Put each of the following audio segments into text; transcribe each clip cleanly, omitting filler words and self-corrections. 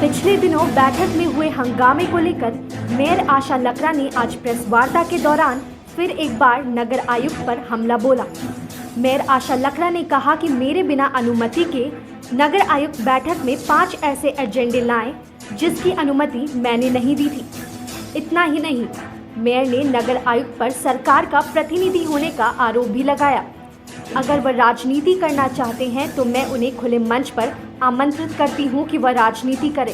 पिछले दिनों बैठक में हुए हंगामे को लेकर मेयर आशा लकड़ा ने आज प्रेस वार्ता के दौरान फिर एक बार नगर आयुक्त पर हमला बोला। मेयर आशा लकड़ा ने कहा कि मेरे बिना अनुमति के नगर आयुक्त बैठक में 5 ऐसे एजेंडे लाए जिसकी अनुमति मैंने नहीं दी थी। इतना ही नहीं, मेयर ने नगर आयुक्त पर सरकार का प्रतिनिधि होने का आरोप भी लगाया। अगर वह राजनीति करना चाहते हैं तो मैं उन्हें खुले मंच पर आमंत्रित करती हूं कि वह राजनीति करें।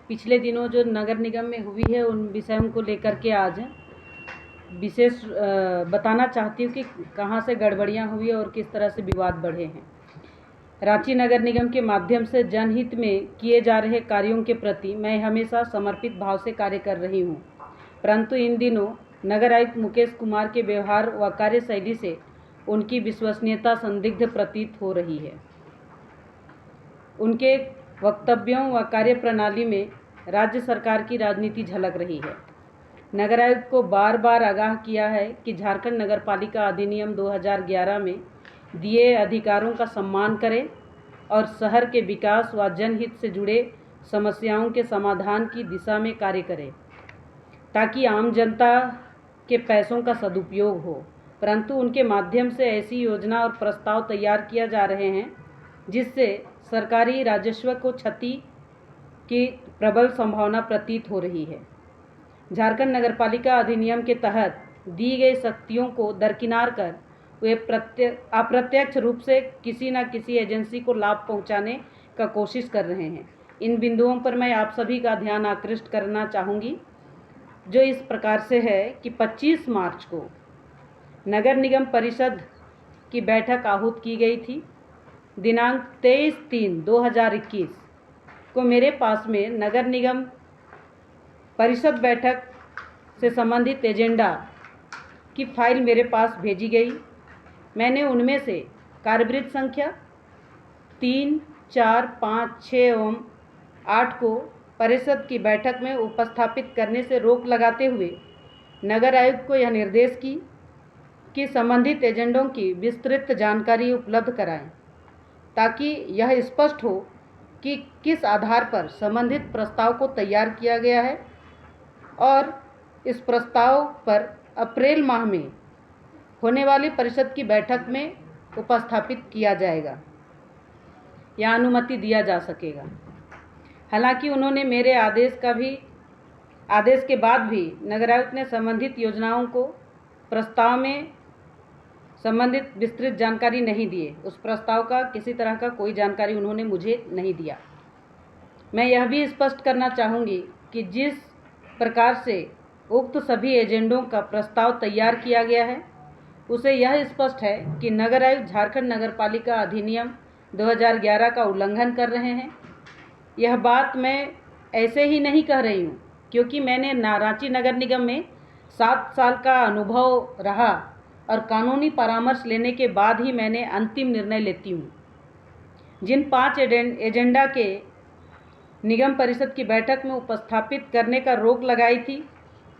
पिछले दिनों जो नगर निगम में हुई है उन विषयों को लेकर के आज विशेष बताना चाहती हूँ कि कहाँ से गड़बड़ियाँ हुई और किस तरह से विवाद बढ़े हैं। रांची नगर निगम के माध्यम से जनहित में किए जा रहे कार्यों के प्रति मैं हमेशा समर्पित भाव से कार्य कर रही हूँ, परंतु इन दिनों नगर आयुक्त मुकेश कुमार के व्यवहार व कार्यशैली से उनकी विश्वसनीयता संदिग्ध प्रतीत हो रही है। उनके वक्तव्यों व कार्यप्रणाली में राज्य सरकार की राजनीति झलक रही है। नगर आयुक्त को बार बार आगाह किया है कि झारखंड नगरपालिका अधिनियम 2011 में दिए अधिकारों का सम्मान करें और शहर के विकास व जनहित से जुड़े समस्याओं के समाधान की दिशा में कार्य करें ताकि आम जनता के पैसों का सदुपयोग हो, परंतु उनके माध्यम से ऐसी योजना और प्रस्ताव तैयार किया जा रहे हैं जिससे सरकारी राजस्व को क्षति की प्रबल संभावना प्रतीत हो रही है। झारखंड नगरपालिका अधिनियम के तहत दी गई शक्तियों को दरकिनार कर वे अप्रत्यक्ष रूप से किसी न किसी एजेंसी को लाभ पहुंचाने का कोशिश कर रहे हैं। इन बिंदुओं पर मैं आप सभी का ध्यान आकृष्ट करना चाहूँगी, जो इस प्रकार से है कि 25 मार्च को नगर निगम परिषद की बैठक आहूत की गई थी। दिनांक 23/3/2021 को मेरे पास में नगर निगम परिषद बैठक से संबंधित एजेंडा की फाइल मेरे पास भेजी गई। मैंने उनमें से कार्यवृत्त संख्या 3, 4, 5, 6 एवं 8 को परिषद की बैठक में उपस्थापित करने से रोक लगाते हुए नगर आयुक्त को यह निर्देश की कि संबंधित एजेंडों की विस्तृत जानकारी उपलब्ध कराएं ताकि यह स्पष्ट हो कि किस आधार पर संबंधित प्रस्ताव को तैयार किया गया है और इस प्रस्ताव पर अप्रैल माह में होने वाली परिषद की बैठक में उपस्थापित किया जाएगा या अनुमति दिया जा सकेगा। हालांकि उन्होंने मेरे आदेश के बाद भी नगर आयुक्त ने संबंधित योजनाओं को प्रस्ताव में संबंधित विस्तृत जानकारी नहीं दिए। उस प्रस्ताव का किसी तरह का कोई जानकारी उन्होंने मुझे नहीं दिया। मैं यह भी स्पष्ट करना चाहूँगी कि जिस प्रकार से उक्त सभी एजेंडों का प्रस्ताव तैयार किया गया है उसे यह स्पष्ट है कि नगर आयुक्त झारखंड नगरपालिका अधिनियम 2011 का उल्लंघन कर रहे हैं। यह बात मैं ऐसे ही नहीं कह रही हूँ, क्योंकि मैंने रांची नगर निगम में 7 साल का अनुभव रहा और कानूनी परामर्श लेने के बाद ही मैंने अंतिम निर्णय लेती हूँ। जिन 5 एजेंडा के निगम परिषद की बैठक में उपस्थापित करने का रोक लगाई थी,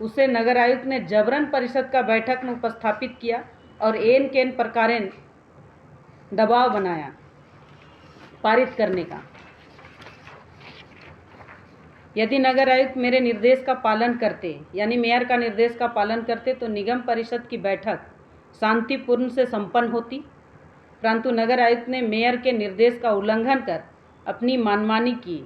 उसे नगर आयुक्त ने जबरन परिषद का बैठक में उपस्थापित किया और एन केन प्रकारेण दबाव बनाया पारित करने का। यदि नगर आयुक्त मेरे निर्देश का पालन करते, यानी मेयर का निर्देश का पालन करते, तो निगम परिषद की बैठक शांतिपूर्ण से संपन्न होती, परंतु नगर आयुक्त ने मेयर के निर्देश का उल्लंघन कर अपनी मनमानी की।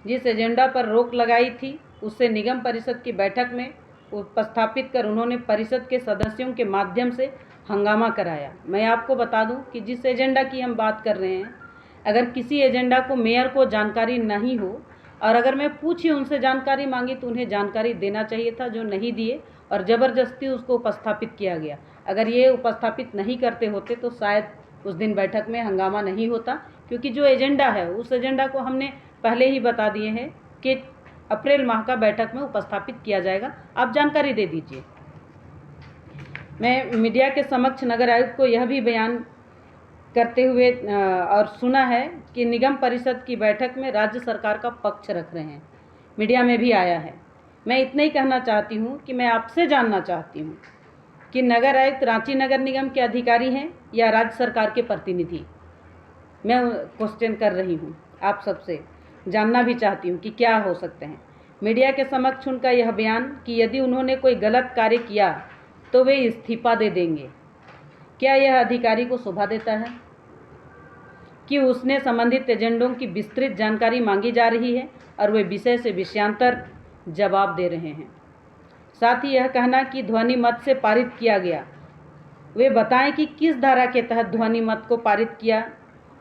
जिस एजेंडा पर रोक लगाई थी उससे निगम परिषद की बैठक में उपस्थापित कर उन्होंने परिषद के सदस्यों के माध्यम से हंगामा कराया। मैं आपको बता दूं कि जिस एजेंडा की हम बात कर रहे हैं, अगर किसी एजेंडा को मेयर को जानकारी नहीं हो और अगर मैं पूछी उनसे जानकारी मांगी तो उन्हें जानकारी देना चाहिए था, जो नहीं दिए और ज़बरदस्ती उसको उपस्थापित किया गया। अगर ये उपस्थापित नहीं करते होते तो शायद उस दिन बैठक में हंगामा नहीं होता, क्योंकि जो एजेंडा है उस एजेंडा को हमने पहले ही बता दिए हैं कि अप्रैल माह का बैठक में उपस्थापित किया जाएगा। आप जानकारी दे दीजिए। मैं मीडिया के समक्ष नगर आयुक्त को यह भी बयान करते हुए और सुना है कि निगम परिषद की बैठक में राज्य सरकार का पक्ष रख रहे हैं, मीडिया में भी आया है। मैं इतना ही कहना चाहती हूँ कि मैं आपसे जानना चाहती हूँ कि नगर आयुक्त रांची नगर निगम के अधिकारी हैं या राज्य सरकार के प्रतिनिधि। मैं क्वेश्चन कर रही हूँ आप सबसे। जानना भी चाहती हूँ कि क्या हो सकते हैं। मीडिया के समक्ष उनका यह बयान कि यदि उन्होंने कोई गलत कार्य किया तो वे इस्तीफा दे देंगे। क्या यह अधिकारी को शोभा देता है कि उसने संबंधित एजेंडों की विस्तृत जानकारी मांगी जा रही है और वे विषय से विषयांतर जवाब दे रहे हैं। साथ ही यह कहना कि ध्वनि मत से पारित किया गया, वे बताएं कि किस धारा के तहत ध्वनि मत को पारित किया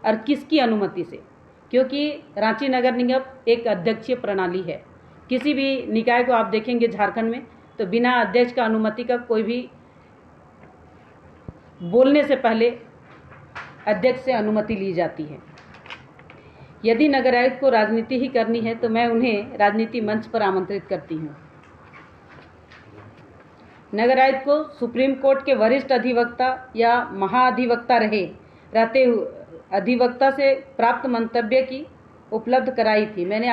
और किसकी अनुमति से, क्योंकि रांची नगर निगम एक अध्यक्षीय प्रणाली है। किसी भी निकाय को आप देखेंगे झारखंड में तो बिना अध्यक्ष का अनुमति का कोई भी बोलने से पहले अध्यक्ष से अनुमति ली जाती है। यदि नगर आयुक्त को राजनीति ही करनी है तो मैं उन्हें राजनीति मंच पर आमंत्रित करती हूँ। नगर आयुक्त को सुप्रीम कोर्ट के वरिष्ठ अधिवक्ता या महाअधिवक्ता रहते हुए अधिवक्ता से प्राप्त मंतव्य की उपलब्ध कराई थी। मैंने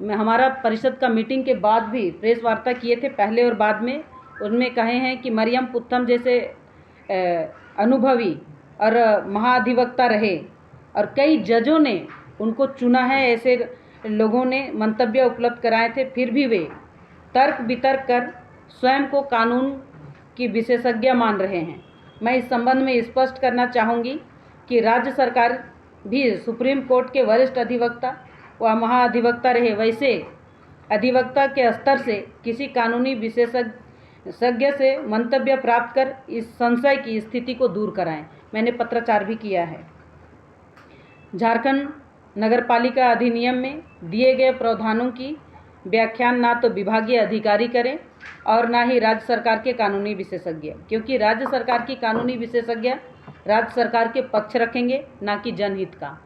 हमारा परिषद का मीटिंग के बाद भी प्रेस वार्ता किए थे, पहले और बाद में। उनमें कहे हैं कि मरियम पुत्तम जैसे अनुभवी और महाअधिवक्ता रहे और कई जजों ने उनको चुना है, ऐसे लोगों ने मंतव्य उपलब्ध कराए थे, फिर भी वे तर्क वितर्क कर स्वयं को कानून की विशेषज्ञ मान रहे हैं। मैं इस संबंध में स्पष्ट करना चाहूँगी कि राज्य सरकार भी सुप्रीम कोर्ट के वरिष्ठ अधिवक्ता व महाअधिवक्ता रहे, वैसे अधिवक्ता के स्तर से किसी कानूनी विशेषज्ञ से मंतव्य प्राप्त कर इस संशय की स्थिति को दूर कराएं। मैंने पत्राचार भी किया है। झारखंड नगरपालिका अधिनियम में दिए गए प्रावधानों की व्याख्यान ना तो विभागीय अधिकारी करें और ना ही राज्य सरकार के कानूनी विशेषज्ञ, क्योंकि राज्य सरकार की कानूनी विशेषज्ञ राज्य सरकार के पक्ष रखेंगे, ना कि जनहित का।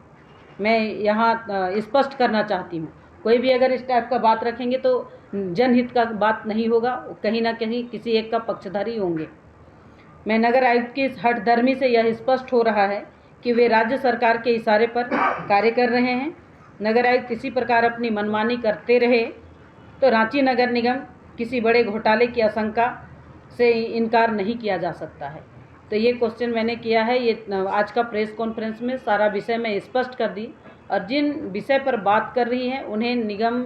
मैं यहाँ स्पष्ट करना चाहती हूँ, कोई भी अगर इस टाइप का बात रखेंगे तो जनहित का बात नहीं होगा, कहीं ना कहीं किसी एक का पक्षधारी होंगे। मैं नगर आयुक्त की इस हठधर्मी से यह स्पष्ट हो रहा है कि वे राज्य सरकार के इशारे पर कार्य कर रहे हैं। नगर आयुक्त इसी प्रकार अपनी मनमानी करते रहे तो रांची नगर निगम किसी बड़े घोटाले की आशंका से इनकार नहीं किया जा सकता है। तो ये क्वेश्चन मैंने किया है। ये आज का प्रेस कॉन्फ्रेंस में सारा विषय मैं स्पष्ट कर दी और जिन विषय पर बात कर रही हैं उन्हें निगम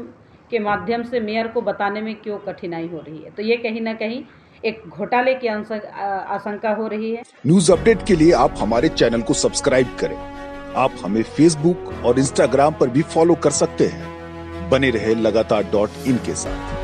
के माध्यम से मेयर को बताने में क्यों कठिनाई हो रही है, तो ये कहीं ना कहीं एक घोटाले की आशंका हो रही है। न्यूज अपडेट के लिए आप हमारे चैनल को सब्सक्राइब करें। आप हमें फेसबुक और इंस्टाग्राम पर भी फॉलो कर सकते हैं। बने रहे लगातार .in के साथ।